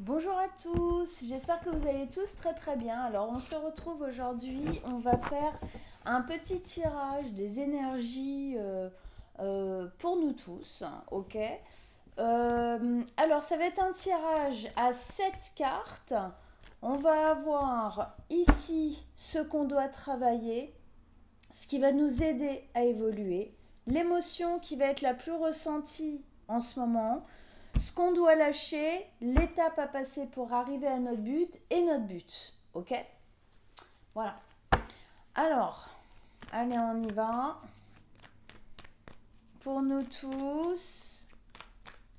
Bonjour à tous, j'espère que vous allez tous très très bien. Alors on se retrouve aujourd'hui, on va faire un petit tirage des énergies pour nous tous, ok. Alors ça va être un tirage à 7 cartes. On va avoir ici ce qu'on doit travailler, ce qui va nous aider à évoluer, l'émotion qui va être la plus ressentie en ce moment, ce qu'on doit lâcher, l'étape à passer pour arriver à notre but et notre but. Ok. Voilà. Alors, allez, on y va. Pour nous tous,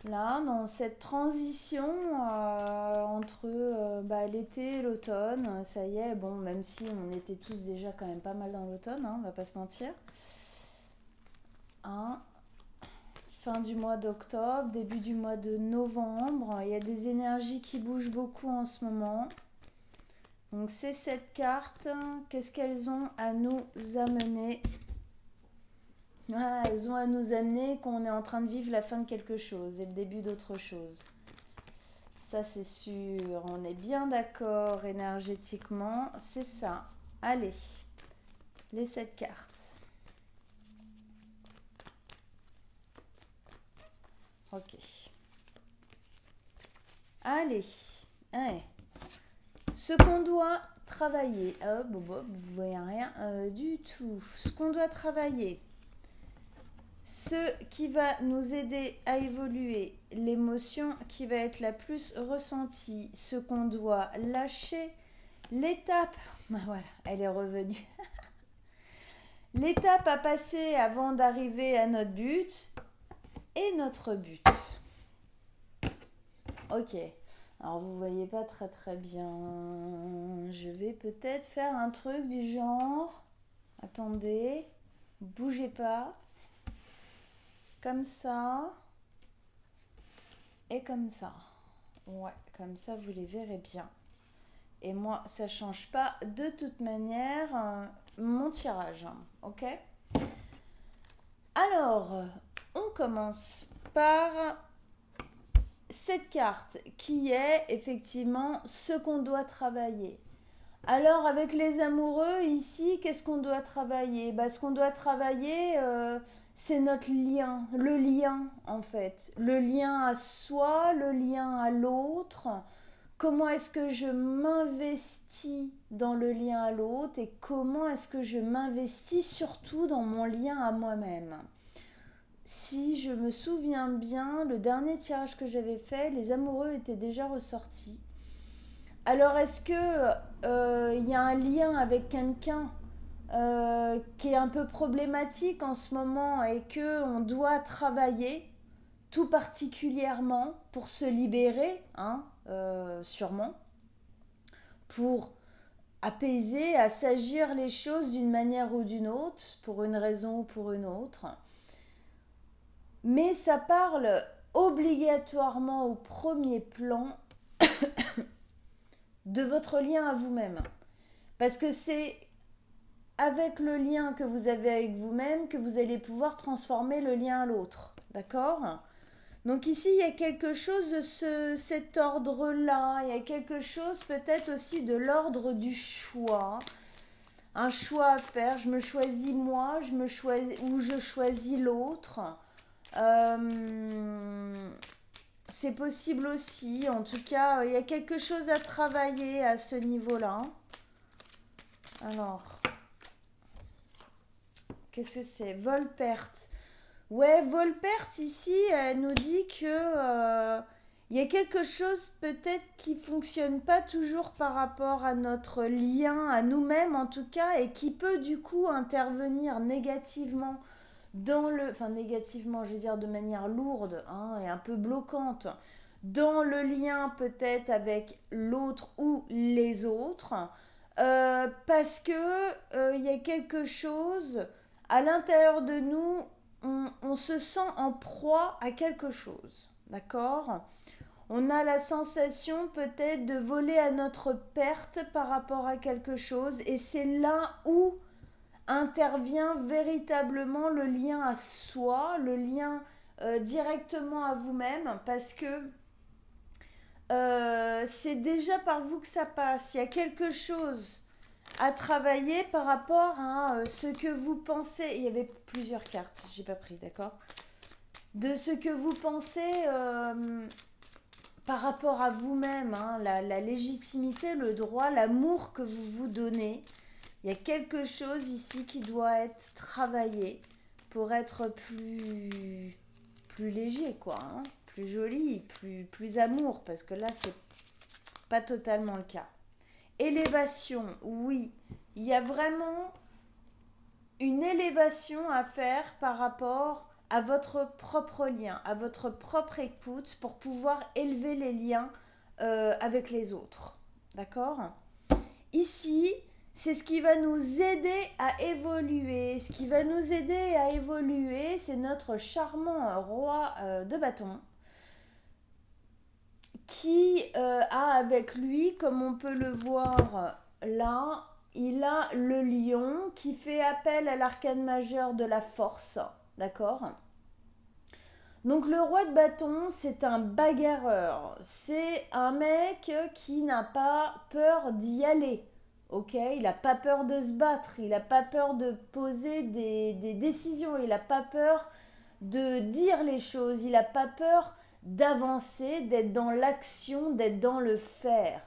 là, dans cette transition entre l'été et l'automne, ça y est, bon, même si on était tous déjà quand même pas mal dans l'automne, on va pas se mentir. Fin du mois d'octobre, début du mois de novembre. Il y a des énergies qui bougent beaucoup en ce moment. Donc ces 7 cartes, qu'est-ce qu'elles ont à nous amener? Elles ont à nous amener qu'on est en train de vivre la fin de quelque chose et le début d'autre chose. Ça c'est sûr, on est bien d'accord énergétiquement, c'est ça. Allez, les 7 cartes. Ok. Allez, allez. Ce qu'on doit travailler, vous voyez rien du tout. Ce qu'on doit travailler, ce qui va nous aider à évoluer, l'émotion qui va être la plus ressentie, ce qu'on doit lâcher, l'étape, voilà, elle est revenue. L'étape à passer avant d'arriver à notre but et notre but. Ok. Alors vous voyez pas très très bien. Je vais peut-être faire un truc du genre. Attendez. Bougez pas. Comme ça. Et comme ça. Ouais, comme ça vous les verrez bien. Et moi, ça change pas de toute manière mon tirage. Ok? Alors, on commence par cette carte qui est effectivement ce qu'on doit travailler. Alors avec les amoureux ici, qu'est-ce qu'on doit travailler? Ce qu'on doit travailler, c'est notre lien, le lien en fait, le lien à soi, le lien à l'autre. Comment est-ce que je m'investis dans le lien à l'autre et comment est-ce que je m'investis surtout dans mon lien à moi-même? Si je me souviens bien, le dernier tirage que j'avais fait, les amoureux étaient déjà ressortis. Alors, est-ce que y a un lien avec quelqu'un qui est un peu problématique en ce moment et que on doit travailler tout particulièrement pour se libérer, sûrement, pour apaiser, assagir les choses d'une manière ou d'une autre, pour une raison ou pour une autre. Mais ça parle obligatoirement au premier plan de votre lien à vous-même. Parce que c'est avec le lien que vous avez avec vous-même que vous allez pouvoir transformer le lien à l'autre. D'accord? Donc ici, il y a quelque chose de cet ordre-là. Il y a quelque chose peut-être aussi de l'ordre du choix. Un choix à faire. Je me choisis moi, ou je choisis l'autre. C'est possible aussi. En tout cas, il y a quelque chose à travailler à ce niveau-là. Alors, qu'est-ce que c'est? Vol-perte. Ouais, Volpert ici, elle nous dit que il y a quelque chose peut-être qui fonctionne pas toujours par rapport à notre lien, à nous-mêmes en tout cas, et qui peut du coup intervenir négativement enfin négativement, je veux dire de manière lourde et un peu bloquante dans le lien peut-être avec l'autre ou les autres, parce que il y a quelque chose à l'intérieur de nous, on se sent en proie à quelque chose, d'accord? On a la sensation peut-être de voler à notre perte par rapport à quelque chose et c'est là où intervient véritablement le lien à soi, le lien directement à vous-même parce que c'est déjà par vous que ça passe. Il y a quelque chose à travailler par rapport à ce que vous pensez. Il y avait plusieurs cartes, j'ai pas pris, d'accord? De ce que vous pensez par rapport à vous-même, hein, la légitimité, le droit, l'amour que vous vous donnez. Il y a quelque chose ici qui doit être travaillé pour être plus léger, quoi, hein, plus joli, plus amour, parce que là, c'est pas totalement le cas. Élévation, oui, il y a vraiment une élévation à faire par rapport à votre propre lien, à votre propre écoute pour pouvoir élever les liens avec les autres. D'accord? Ici, c'est ce qui va nous aider à évoluer. Ce qui va nous aider à évoluer, c'est notre charmant roi de bâton qui a avec lui, comme on peut le voir là, il a le lion qui fait appel à l'arcane majeur de la force. D'accord? Donc le roi de bâton, c'est un bagarreur. C'est un mec qui n'a pas peur d'y aller. Ok, il n'a pas peur de se battre, il n'a pas peur de poser des décisions, il n'a pas peur de dire les choses, il n'a pas peur d'avancer, d'être dans l'action, d'être dans le faire.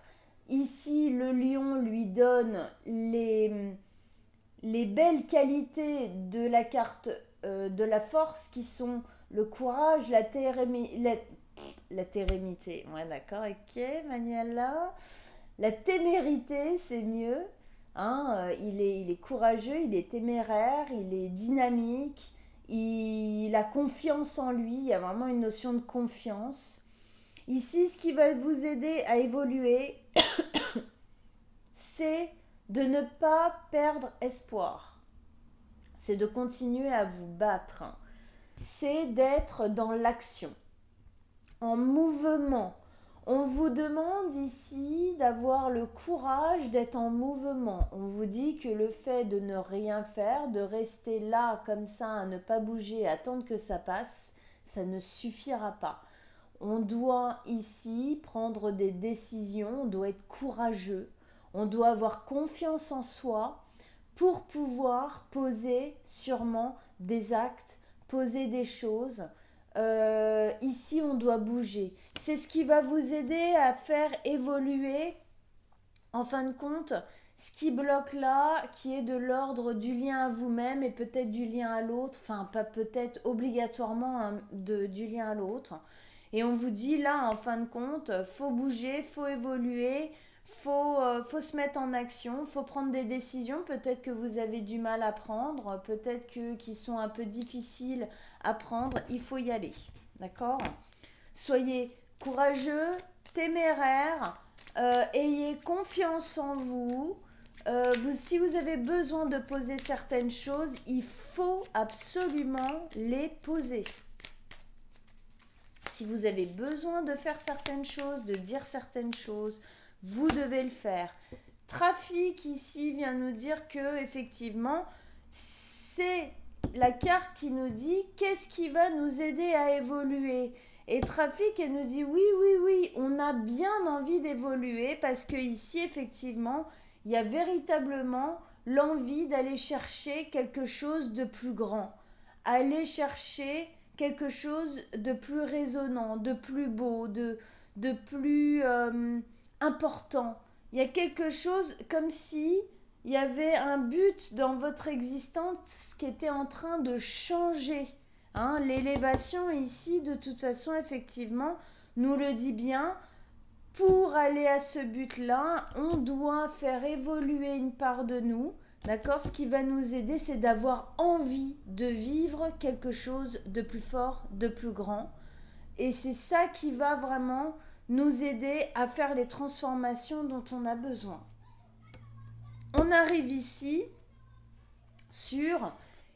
Ici, le lion lui donne les belles qualités de la carte de la force qui sont le courage, la térémité. Ouais, d'accord, ok, Manuela. La témérité, c'est mieux. Hein, il est courageux, il est téméraire, il est dynamique, il a confiance en lui, il y a vraiment une notion de confiance. Ici, ce qui va vous aider à évoluer, c'est de ne pas perdre espoir. C'est de continuer à vous battre. C'est d'être dans l'action, en mouvement. On vous demande ici d'avoir le courage d'être en mouvement. On vous dit que le fait de ne rien faire, de rester là comme ça, à ne pas bouger, attendre que ça passe, ça ne suffira pas. On doit ici prendre des décisions, on doit être courageux, on doit avoir confiance en soi pour pouvoir poser sûrement des actes, poser des choses. Ici, on doit bouger. C'est ce qui va vous aider à faire évoluer, en fin de compte, ce qui bloque là, qui est de l'ordre du lien à vous-même et peut-être du lien à l'autre, enfin pas peut-être obligatoirement hein, du lien à l'autre. Et on vous dit là, en fin de compte, faut bouger, faut évoluer, faut se mettre en action, faut prendre des décisions, peut-être que vous avez du mal à prendre, peut-être qu'ils sont un peu difficiles à prendre, il faut y aller, d'accord? Soyez courageux, téméraire, ayez confiance en vous. Si vous avez besoin de poser certaines choses, il faut absolument les poser. Si vous avez besoin de faire certaines choses, de dire certaines choses, vous devez le faire. Trafic ici vient nous dire que effectivement, c'est la carte qui nous dit qu'est-ce qui va nous aider à évoluer. Et Trafic, elle nous dit oui, on a bien envie d'évoluer parce que ici, effectivement, il y a véritablement l'envie d'aller chercher quelque chose de plus grand. Aller chercher quelque chose de plus résonnant, de plus beau, de plus important. Il y a quelque chose comme si il y avait un but dans votre existence qui était en train de changer. Hein, l'élévation ici, de toute façon, effectivement, nous le dit bien. Pour aller à ce but-là, on doit faire évoluer une part de nous. D'accord? Ce qui va nous aider, c'est d'avoir envie de vivre quelque chose de plus fort, de plus grand. Et c'est ça qui va vraiment nous aider à faire les transformations dont on a besoin. On arrive ici sur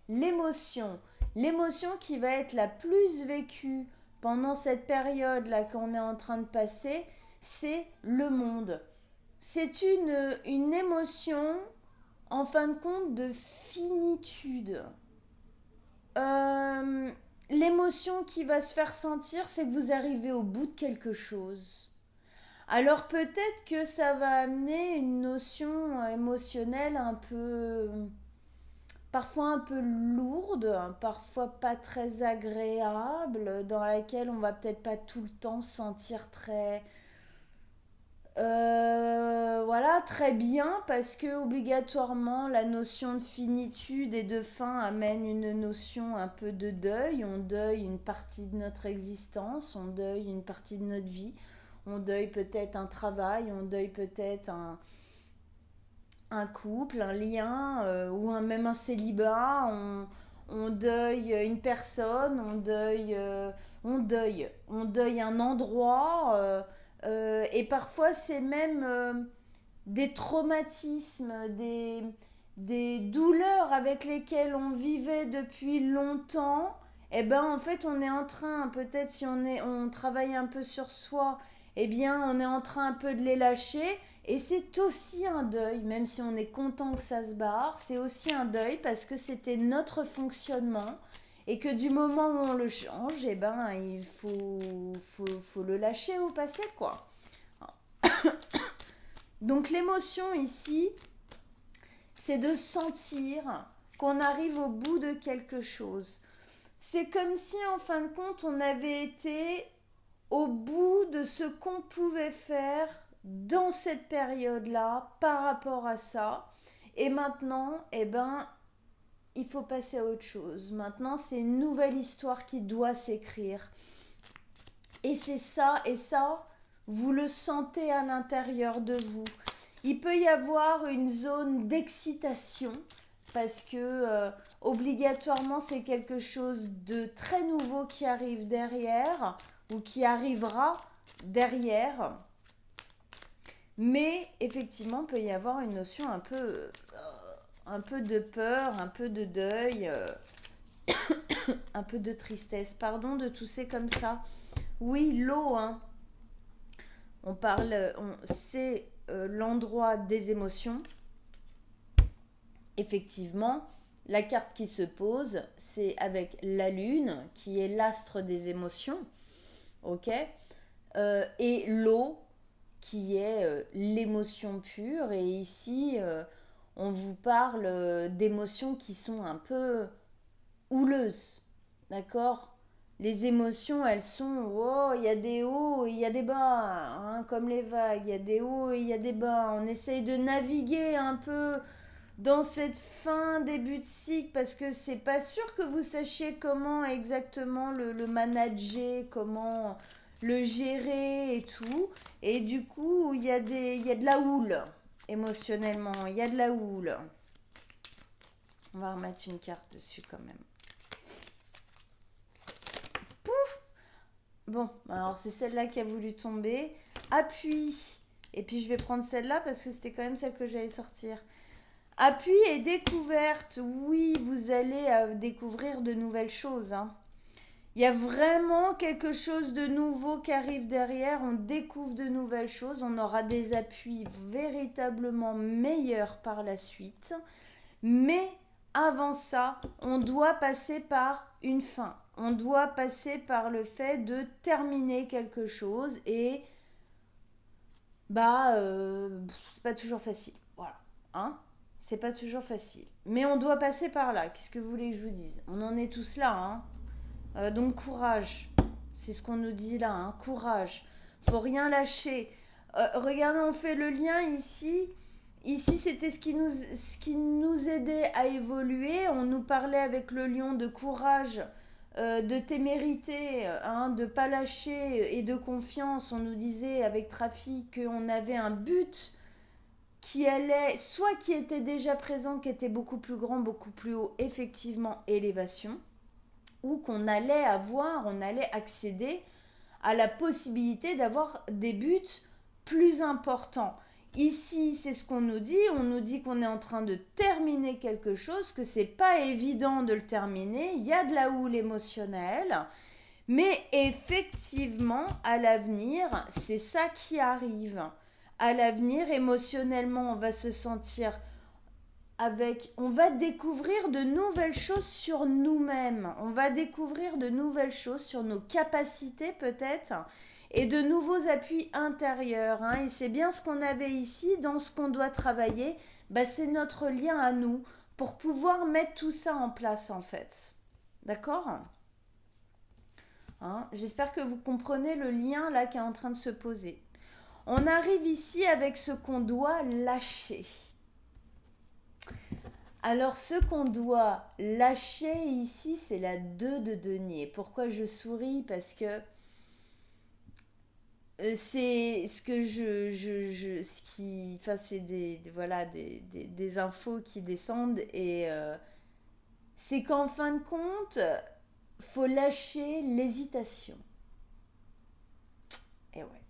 l'émotion. L'émotion qui va être la plus vécue pendant cette période-là qu'on est en train de passer, c'est le monde. C'est une émotion, en fin de compte, de finitude. L'émotion qui va se faire sentir, c'est que vous arrivez au bout de quelque chose. Alors peut-être que ça va amener une notion émotionnelle un peu, parfois un peu lourde, parfois pas très agréable, dans laquelle on va peut-être pas tout le temps se sentir très, voilà, très bien, parce que obligatoirement la notion de finitude et de fin amène une notion un peu de deuil. On deuille une partie de notre existence, on deuille une partie de notre vie, on deuille peut-être un travail, on deuille peut-être un couple, un lien, ou même un célibat, on deuille une personne, on deuille un endroit, et parfois c'est même des traumatismes, des douleurs avec lesquelles on vivait depuis longtemps. Et ben en fait on est en train, peut-être si on travaille un peu sur soi, eh bien on est en train un peu de les lâcher. Et c'est aussi un deuil, même si on est content que ça se barre, c'est aussi un deuil parce que c'était notre fonctionnement et que du moment où on le change, eh ben il faut le lâcher ou passer quoi. Donc l'émotion ici, c'est de sentir qu'on arrive au bout de quelque chose. C'est comme si en fin de compte on avait été au bout de ce qu'on pouvait faire dans cette période-là par rapport à ça. Et maintenant, eh ben, il faut passer à autre chose. Maintenant, c'est une nouvelle histoire qui doit s'écrire. Et c'est ça, et ça, vous le sentez à l'intérieur de vous. Il peut y avoir une zone d'excitation parce que obligatoirement c'est quelque chose de très nouveau qui arrive derrière ou qui arrivera derrière. Mais effectivement, il peut y avoir une notion un peu de peur, un peu de deuil, un peu de tristesse. Pardon de tousser comme ça. Oui, l'eau, hein. On parle, c'est l'endroit des émotions. Effectivement, la carte qui se pose, c'est avec la lune, qui est l'astre des émotions, ok, et l'eau, qui est l'émotion pure. Et ici, on vous parle d'émotions qui sont un peu houleuses, d'accord. Les émotions, elles sont, oh, il y a des hauts et il y a des bas, hein, comme les vagues, il y a des hauts et il y a des bas. On essaye de naviguer un peu dans cette fin, début de cycle, parce que c'est pas sûr que vous sachiez comment exactement le manager, comment le gérer et tout. Et du coup, il y a de la houle, émotionnellement, il y a de la houle. On va remettre une carte dessus quand même. Pouf! Bon, alors c'est celle-là qui a voulu tomber. Appui. Et puis je vais prendre celle-là parce que c'était quand même celle que j'allais sortir. Appui et découverte. Oui, vous allez découvrir de nouvelles choses, hein. Il y a vraiment quelque chose de nouveau qui arrive derrière. On découvre de nouvelles choses. On aura des appuis véritablement meilleurs par la suite. Mais avant ça, on doit passer par une fin. On doit passer par le fait de terminer quelque chose. Et c'est pas toujours facile. Voilà. Hein? C'est pas toujours facile. Mais on doit passer par là. Qu'est-ce que vous voulez que je vous dise? On en est tous là, hein. Donc courage, c'est ce qu'on nous dit là, hein, courage, faut rien lâcher. Regardez, on fait le lien ici. Ici, c'était ce qui nous aidait à évoluer. On nous parlait avec le lion de courage, de témérité, hein, de pas lâcher et de confiance. On nous disait avec Trafic qu'on avait un but qui allait, soit qui était déjà présent, qui était beaucoup plus grand, beaucoup plus haut, effectivement, élévation, ou qu'on allait avoir, on allait accéder à la possibilité d'avoir des buts plus importants. Ici, c'est ce qu'on nous dit. On nous dit qu'on est en train de terminer quelque chose, que c'est pas évident de le terminer. Il y a de la houle émotionnelle. Mais effectivement, à l'avenir, c'est ça qui arrive. À l'avenir, émotionnellement, on va se sentir on va découvrir de nouvelles choses sur nous-mêmes. On va découvrir de nouvelles choses sur nos capacités peut-être. et de nouveaux appuis intérieurs. Hein. Et c'est bien ce qu'on avait ici, dans ce qu'on doit travailler, bah, c'est notre lien à nous pour pouvoir mettre tout ça en place en fait. D'accord ? Hein, j'espère que vous comprenez le lien là qui est en train de se poser. On arrive ici avec ce qu'on doit lâcher. Alors, ce qu'on doit lâcher ici, c'est la 2 de denier. Pourquoi je souris ? Parce que c'est ce que ce qui, enfin, c'est voilà, des infos qui descendent et c'est qu'en fin de compte, faut lâcher l'hésitation. Et ouais.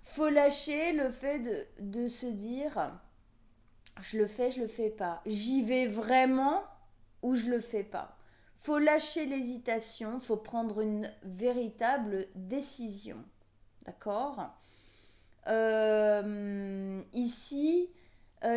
Faut lâcher le fait de se dire je le fais pas. J'y vais vraiment ou je le fais pas. Faut lâcher l'hésitation, faut prendre une véritable décision. D'accord ? Ici,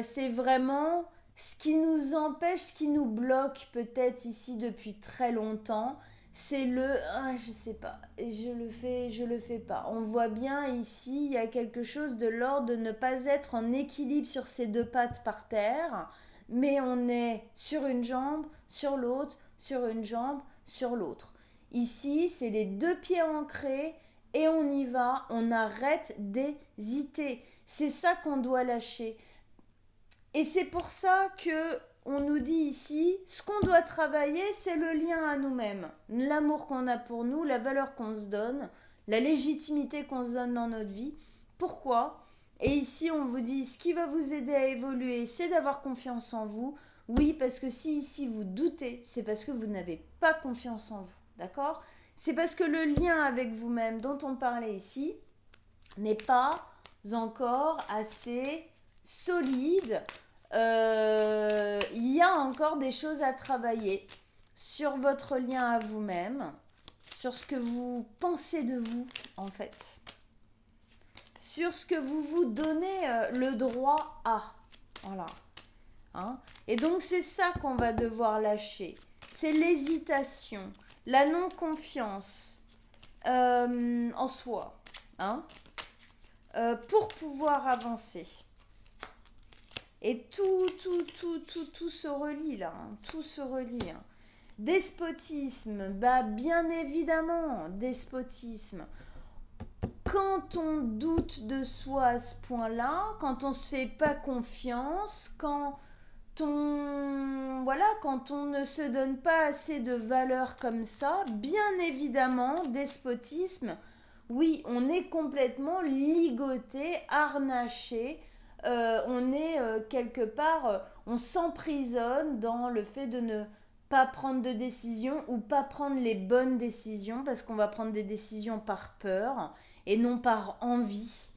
c'est vraiment ce qui nous empêche, ce qui nous bloque peut-être ici depuis très longtemps, c'est je sais pas, je le fais pas. On voit bien ici, il y a quelque chose de l'ordre de ne pas être en équilibre sur ses 2 pattes par terre, mais on est sur une jambe, sur l'autre, sur une jambe, sur l'autre. Ici, c'est les 2 pieds ancrés et on y va, on arrête d'hésiter. C'est ça qu'on doit lâcher. Et c'est pour ça que on nous dit ici, ce qu'on doit travailler, c'est le lien à nous-mêmes. L'amour qu'on a pour nous, la valeur qu'on se donne, la légitimité qu'on se donne dans notre vie. Pourquoi ? Et ici, on vous dit, ce qui va vous aider à évoluer, c'est d'avoir confiance en vous. Oui, parce que si ici vous doutez, c'est parce que vous n'avez pas confiance en vous. D'accord ? C'est parce que le lien avec vous-même dont on parlait ici n'est pas encore assez solide. Il y a encore des choses à travailler sur votre lien à vous-même, sur ce que vous pensez de vous en fait, sur ce que vous vous donnez le droit à. Voilà. Hein? Et donc c'est ça qu'on va devoir lâcher. C'est l'hésitation, la non-confiance en soi. Hein? Pour pouvoir avancer. Et tout se relie là, hein, tout se relie. Hein. Despotisme, bah bien évidemment, despotisme. Quand on doute de soi à ce point-là, quand on se fait pas confiance, quand on ne se donne pas assez de valeur comme ça, bien évidemment, despotisme, oui, on est complètement ligoté, harnaché. On est quelque part, on s'emprisonne dans le fait de ne pas prendre de décision ou pas prendre les bonnes décisions parce qu'on va prendre des décisions par peur et non par envie.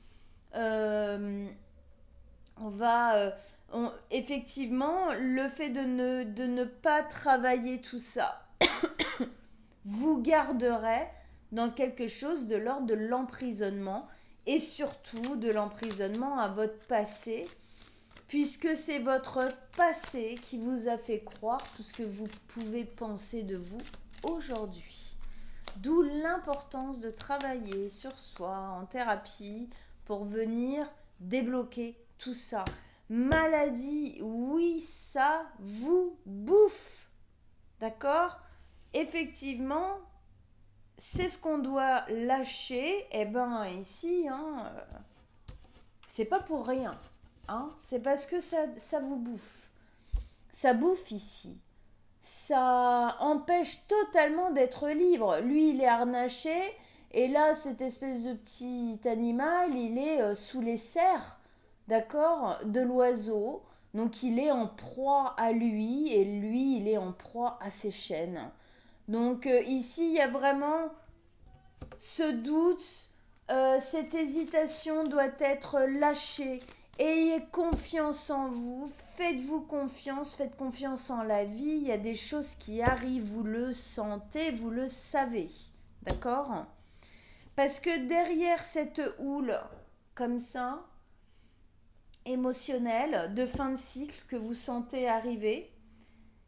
Effectivement, le fait de ne pas travailler tout ça vous garderait dans quelque chose de l'ordre de l'emprisonnement et surtout de l'emprisonnement à votre passé, puisque c'est votre passé qui vous a fait croire tout ce que vous pouvez penser de vous aujourd'hui. D'où l'importance de travailler sur soi en thérapie pour venir débloquer tout ça. Maladie, oui, ça vous bouffe. D'accord ? Effectivement, c'est ce qu'on doit lâcher. Et ben ici, c'est pas pour rien. Hein, c'est parce que ça vous bouffe. Ça bouffe ici. Ça empêche totalement d'être libre. Lui, il est harnaché. Et là, cette espèce de petit animal, il est sous les serres, d'accord, de l'oiseau. Donc, il est en proie à lui. Et lui, il est en proie à ses chaînes. Donc, ici, il y a vraiment ce doute. Cette hésitation doit être lâchée. Ayez confiance en vous, faites-vous confiance, faites confiance en la vie. Il y a des choses qui arrivent, vous le sentez, vous le savez. D'accord ? Parce que derrière cette houle, comme ça, émotionnelle, de fin de cycle que vous sentez arriver,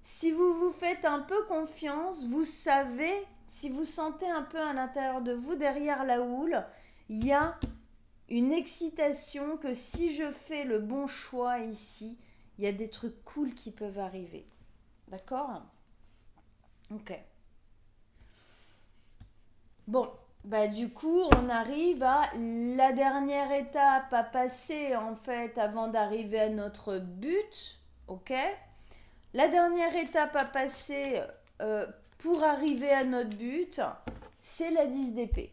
si vous vous faites un peu confiance, vous savez si vous sentez un peu à l'intérieur de vous, derrière la houle, il y a une excitation que si je fais le bon choix ici, il y a des trucs cool qui peuvent arriver. D'accord? Ok. Bon, bah du coup, on arrive à la dernière étape à passer en fait avant d'arriver à notre but. Ok? La dernière étape à passer euh, pour arriver à notre but, c'est la 10 d'épée.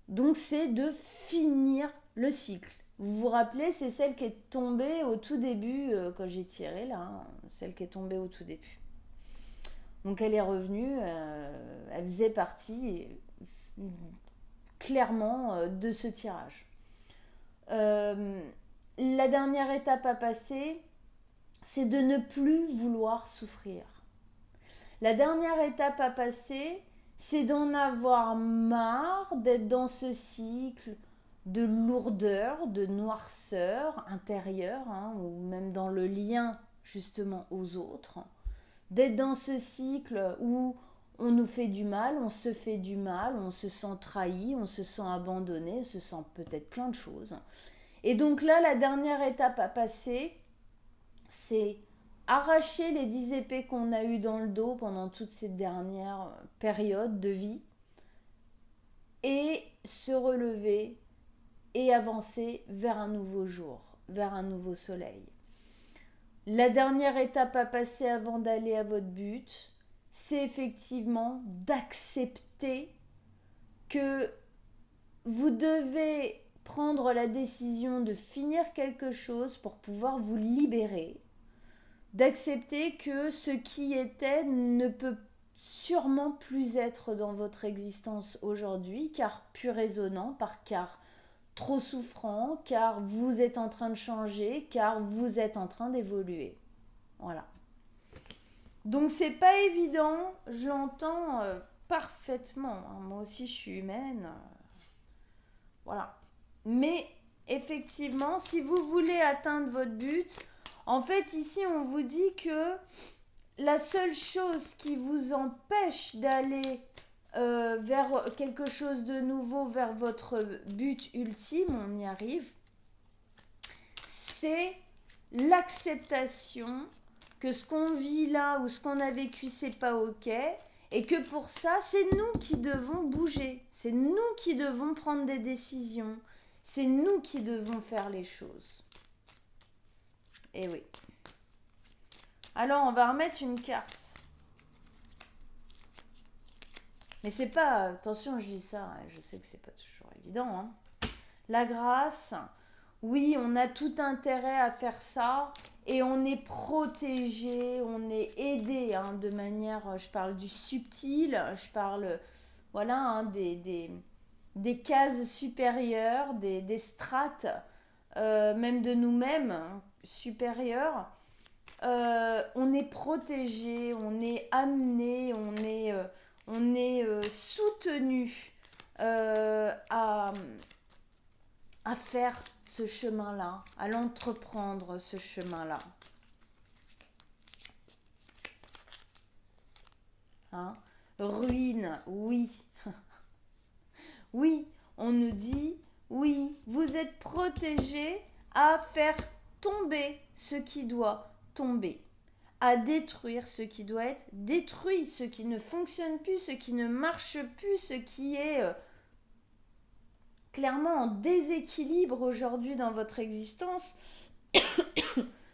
Donc c'est de finir le cycle. Vous vous rappelez, c'est celle qui est tombée au tout début, quand j'ai tiré là, hein, celle qui est tombée au tout début. Donc elle est revenue, elle faisait partie clairement de ce tirage. La dernière étape à passer, c'est de ne plus vouloir souffrir. La dernière étape à passer, c'est d'en avoir marre d'être dans ce cycle de lourdeur, de noirceur intérieure, hein, ou même dans le lien justement aux autres, d'être dans ce cycle où on nous fait du mal, on se fait du mal, on se sent trahi, on se sent abandonné, on se sent peut-être plein de choses. Et donc là, la dernière étape à passer, c'est arracher les 10 épées qu'on a eues dans le dos pendant toute cette dernière période de vie et se relever et avancer vers un nouveau jour, vers un nouveau soleil. La dernière étape à passer avant d'aller à votre but, c'est effectivement d'accepter que vous devez prendre la décision de finir quelque chose pour pouvoir vous libérer, d'accepter que ce qui était ne peut sûrement plus être dans votre existence aujourd'hui, car plus résonnant, car trop souffrant, car vous êtes en train de changer, car vous êtes en train d'évoluer. Voilà. Donc c'est pas évident, je l'entends parfaitement. Hein. Moi aussi je suis humaine. Voilà. Mais effectivement, si vous voulez atteindre votre but, en fait ici on vous dit que la seule chose qui vous empêche d'aller vers quelque chose de nouveau, vers votre but ultime, on y arrive, c'est l'acceptation que ce qu'on vit là ou ce qu'on a vécu, c'est pas ok, et que pour ça, c'est nous qui devons bouger, c'est nous qui devons prendre des décisions, c'est nous qui devons faire les choses. Et oui. Alors, on va remettre une carte. Mais c'est pas... Attention, je dis ça, je sais que c'est pas toujours évident. Hein. La grâce, oui, on a tout intérêt à faire ça et on est protégé, on est aidé hein, de manière... Je parle du subtil, je parle voilà, hein, des cases supérieures, des strates, même de nous-mêmes hein, supérieures. On est protégé, on est amené, on est soutenu à faire ce chemin-là, à l'entreprendre ce chemin-là. Hein? Ruine, oui. Oui, on nous dit, oui, vous êtes protégé à faire tomber ce qui doit tomber, à détruire ce qui doit être détruit, ce qui ne fonctionne plus, ce qui ne marche plus, ce qui est clairement en déséquilibre aujourd'hui dans votre existence,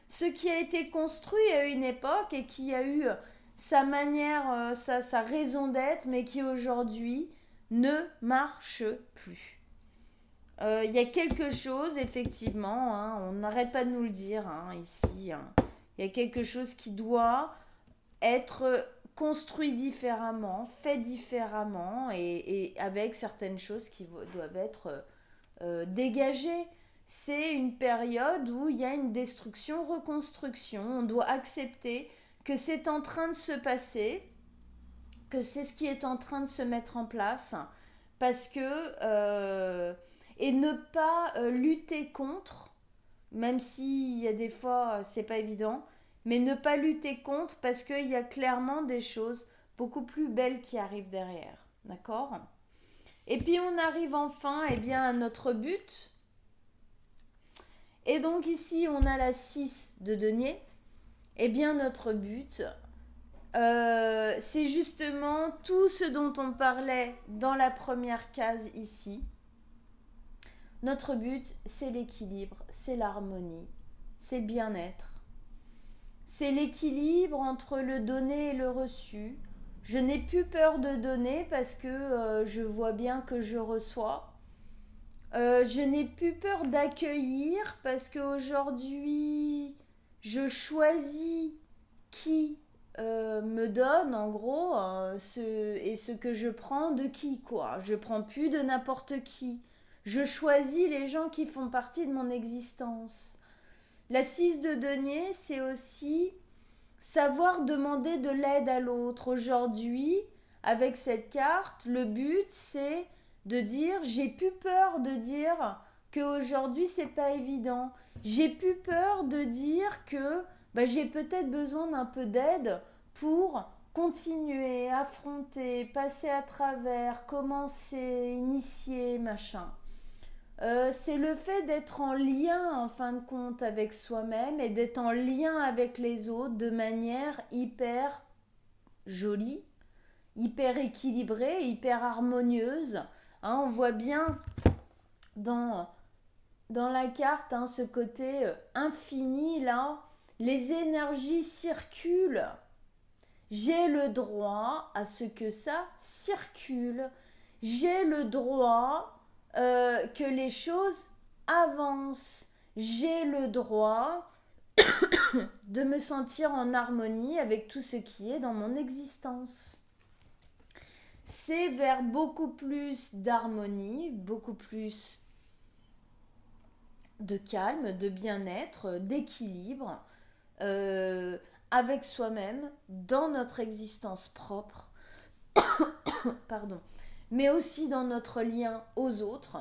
ce qui a été construit à une époque et qui a eu sa manière, sa raison d'être, mais qui aujourd'hui ne marche plus. Il y a quelque chose, effectivement, hein, on n'arrête pas de nous le dire hein, ici. Hein. Il y a quelque chose qui doit être construit différemment, fait différemment et avec certaines choses qui doivent être dégagées. C'est une période où il y a une destruction-reconstruction. On doit accepter que c'est en train de se passer, que c'est ce qui est en train de se mettre en place, parce que... et ne pas lutter contre, même s'il y a des fois, c'est pas évident, mais ne pas lutter contre parce qu'il y a clairement des choses beaucoup plus belle qui arrive derrière. D'accord? Et puis on arrive enfin à notre but. Et donc ici, on a la 6 de denier. Notre but, c'est justement tout ce dont on parlait dans la première case ici. Notre but, c'est l'équilibre, c'est l'harmonie, c'est le bien-être. C'est l'équilibre entre le donné et le reçu. Je n'ai plus peur de donner parce que je vois bien que je reçois. Je n'ai plus peur d'accueillir parce qu'aujourd'hui, je choisis qui me donne en gros ce que je prends de qui quoi. Je prends plus de n'importe qui. Je choisis les gens qui font partie de mon existence. La 6 de denier, c'est aussi savoir demander de l'aide à l'autre. Aujourd'hui, avec cette carte, le but c'est de dire j'ai plus peur de dire qu'aujourd'hui c'est pas évident. J'ai plus peur de dire que j'ai peut-être besoin d'un peu d'aide pour continuer, affronter, passer à travers, commencer, initier, machin. C'est le fait d'être en lien en fin de compte avec soi-même et d'être en lien avec les autres de manière hyper jolie, hyper équilibrée, hyper harmonieuse. Hein, on voit bien dans la carte ce côté infini là, les énergies circulent. J'ai le droit à ce que ça circule. J'ai le droit que les choses avancent. J'ai le droit de me sentir en harmonie avec tout ce qui est dans mon existence. C'est vers beaucoup plus d'harmonie, beaucoup plus de calme, de bien-être, d'équilibre avec soi-même dans notre existence propre, pardon, mais aussi dans notre lien aux autres,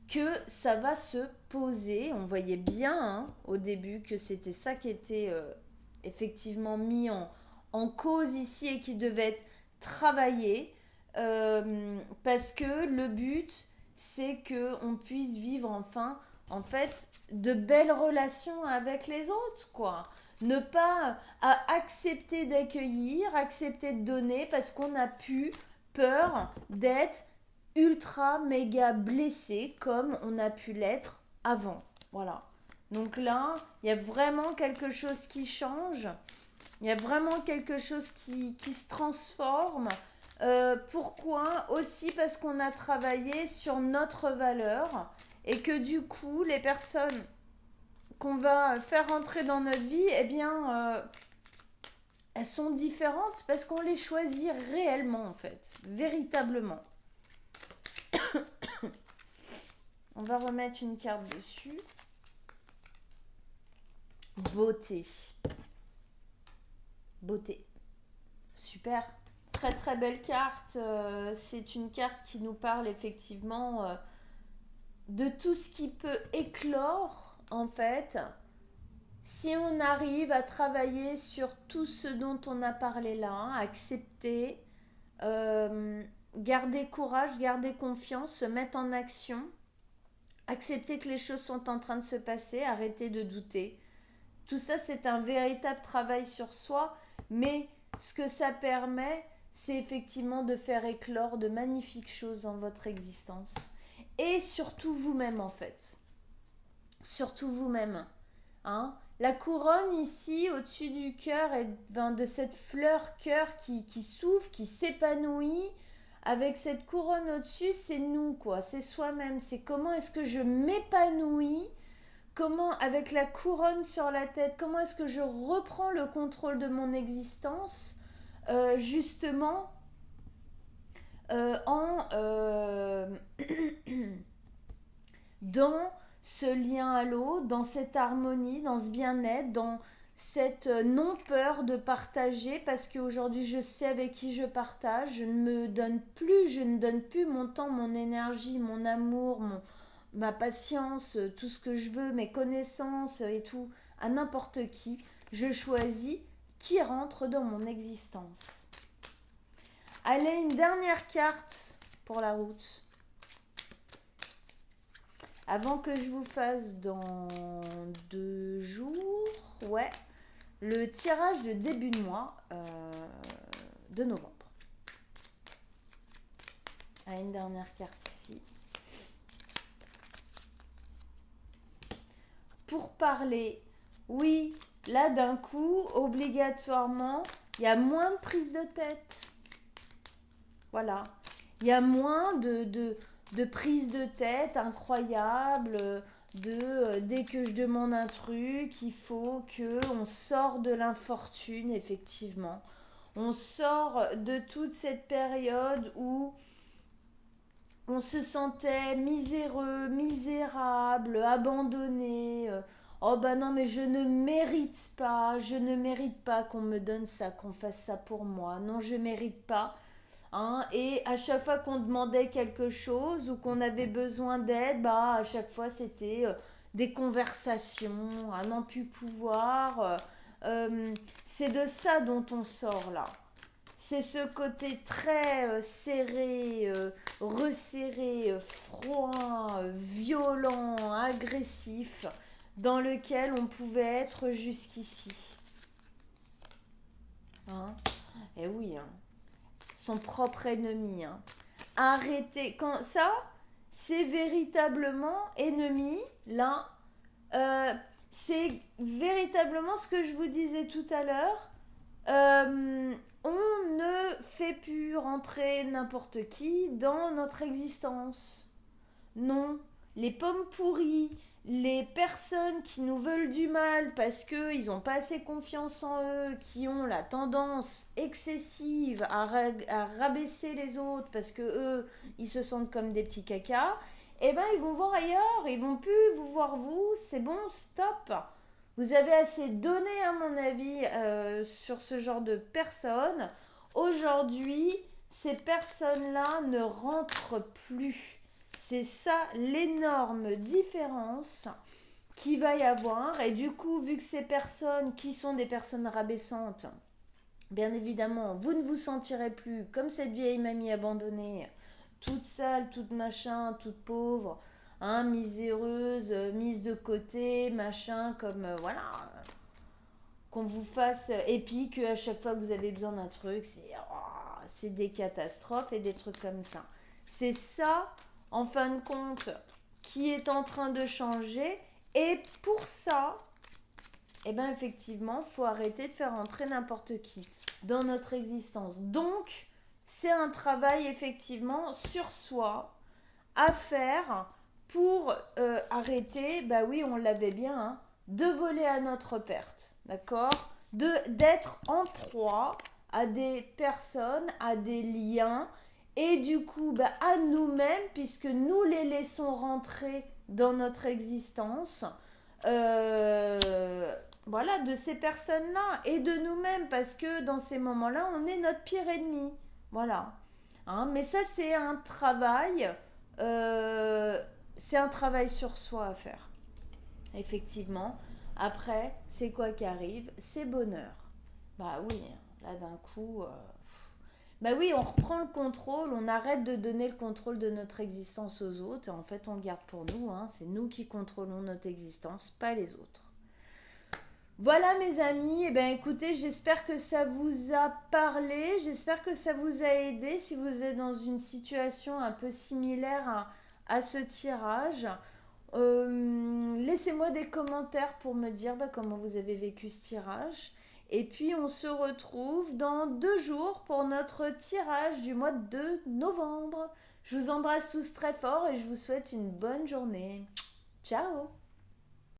que ça va se poser. On voyait bien au début que c'était ça qui était effectivement mis en cause ici et qui devait être travaillé parce que le but c'est qu'on puisse vivre enfin en fait de belles relations avec les autres quoi. Ne pas accepter d'accueillir, accepter de donner parce qu'on a peur d'être ultra méga blessé comme on a pu l'être avant. Voilà. Donc là, il y a vraiment quelque chose qui change. Il y a vraiment quelque chose qui se transforme. Pourquoi? Aussi parce qu'on a travaillé sur notre valeur et que du coup, les personnes qu'on va faire entrer dans notre vie, elles sont différentes parce qu'on les choisit réellement en fait, véritablement. On va remettre une carte dessus. Beauté. Beauté. Super. Très très belle carte. C'est une carte qui nous parle effectivement de tout ce qui peut éclore en fait. Si on arrive à travailler sur tout ce dont on a parlé là, accepter, garder courage, garder confiance, se mettre en action, accepter que les choses sont en train de se passer, arrêter de douter. Tout ça, c'est un véritable travail sur soi, mais ce que ça permet, c'est effectivement de faire éclore de magnifiques choses dans votre existence. Et surtout vous-même, en fait. Surtout vous-même. Hein? La couronne ici, au-dessus du cœur, de cette fleur cœur qui s'ouvre, qui s'épanouit, avec cette couronne au-dessus, c'est nous, quoi. C'est soi-même. C'est comment est-ce que je m'épanouis, comment, avec la couronne sur la tête, comment est-ce que je reprends le contrôle de mon existence, justement, dans ce lien à l'autre, dans cette harmonie, dans ce bien-être, dans cette non-peur de partager, parce qu'aujourd'hui je sais avec qui je partage, je ne donne plus mon temps, mon énergie, mon amour, ma patience, tout ce que je veux, mes connaissances et tout, à n'importe qui. Je choisis qui rentrent dans mon existence. Allez, une dernière carte pour la route. Avant que je vous fasse dans 2 jours, ouais, le tirage de début de mois de novembre. Ah, une dernière carte ici. Pour parler, oui, là d'un coup, obligatoirement, il y a moins de prise de tête. Voilà. Il y a moins de prise de tête incroyable, dès que je demande un truc, il faut qu'on sort de l'infortune, effectivement. On sort de toute cette période où on se sentait miséreux, misérable, abandonné. Oh ben non, mais je ne mérite pas qu'on me donne ça, qu'on fasse ça pour moi. Non, je mérite pas. Hein, et à chaque fois qu'on demandait quelque chose ou qu'on avait besoin d'aide, bah, à chaque fois c'était des conversations à n'en plus pouvoir. C'est de ça dont on sort là. C'est ce côté très serré, resserré, froid, violent, agressif dans lequel on pouvait être jusqu'ici. Hein? Eh oui, hein. Son propre ennemi. Hein. Arrêtez. Quand ça, c'est véritablement ennemi, là, c'est véritablement ce que je vous disais tout à l'heure. On ne fait plus rentrer n'importe qui dans notre existence. Non, les pommes pourries, les personnes qui nous veulent du mal parce qu'ils n'ont pas assez confiance en eux, qui ont la tendance excessive à rabaisser les autres parce que eux, ils se sentent comme des petits cacas, eh ben ils vont voir ailleurs, ils vont plus vous voir vous, c'est bon, stop. Vous avez assez donné à mon avis sur ce genre de personnes. Aujourd'hui, ces personnes-là ne rentrent plus. C'est ça l'énorme différence qu'il va y avoir. Et du coup, vu que ces personnes qui sont des personnes rabaissantes, bien évidemment, vous ne vous sentirez plus comme cette vieille mamie abandonnée, toute sale, toute machin, toute pauvre, hein, miséreuse, mise de côté, machin, comme voilà, qu'on vous fasse, et puis qu'à chaque fois que vous avez besoin d'un truc, c'est des catastrophes et des trucs comme ça. C'est ça, en fin de compte, qui est en train de changer. Et pour ça, eh bien effectivement, il faut arrêter de faire entrer n'importe qui dans notre existence. Donc, c'est un travail effectivement sur soi à faire pour arrêter, bah oui, on l'avait bien, hein, de voler à notre perte, d'accord ? D'être en proie à des personnes, à des liens, et du coup, bah, à nous-mêmes, puisque nous les laissons rentrer dans notre existence, voilà, de ces personnes-là, et de nous-mêmes, parce que dans ces moments-là, on est notre pire ennemi, voilà. Hein, mais ça, c'est un travail sur soi à faire. Effectivement. Après, c'est quoi qui arrive ? C'est bonheur. Bah oui, là d'un coup... bah oui, on reprend le contrôle, on arrête de donner le contrôle de notre existence aux autres. Et en fait, on le garde pour nous. Hein, c'est nous qui contrôlons notre existence, pas les autres. Voilà mes amis, eh bien, écoutez, j'espère que ça vous a parlé, j'espère que ça vous a aidé si vous êtes dans une situation un peu similaire à ce tirage. Laissez-moi des commentaires pour me dire comment vous avez vécu ce tirage. Et puis on se retrouve dans 2 jours pour notre tirage du mois de novembre. Je vous embrasse tous très fort et je vous souhaite une bonne journée. Ciao!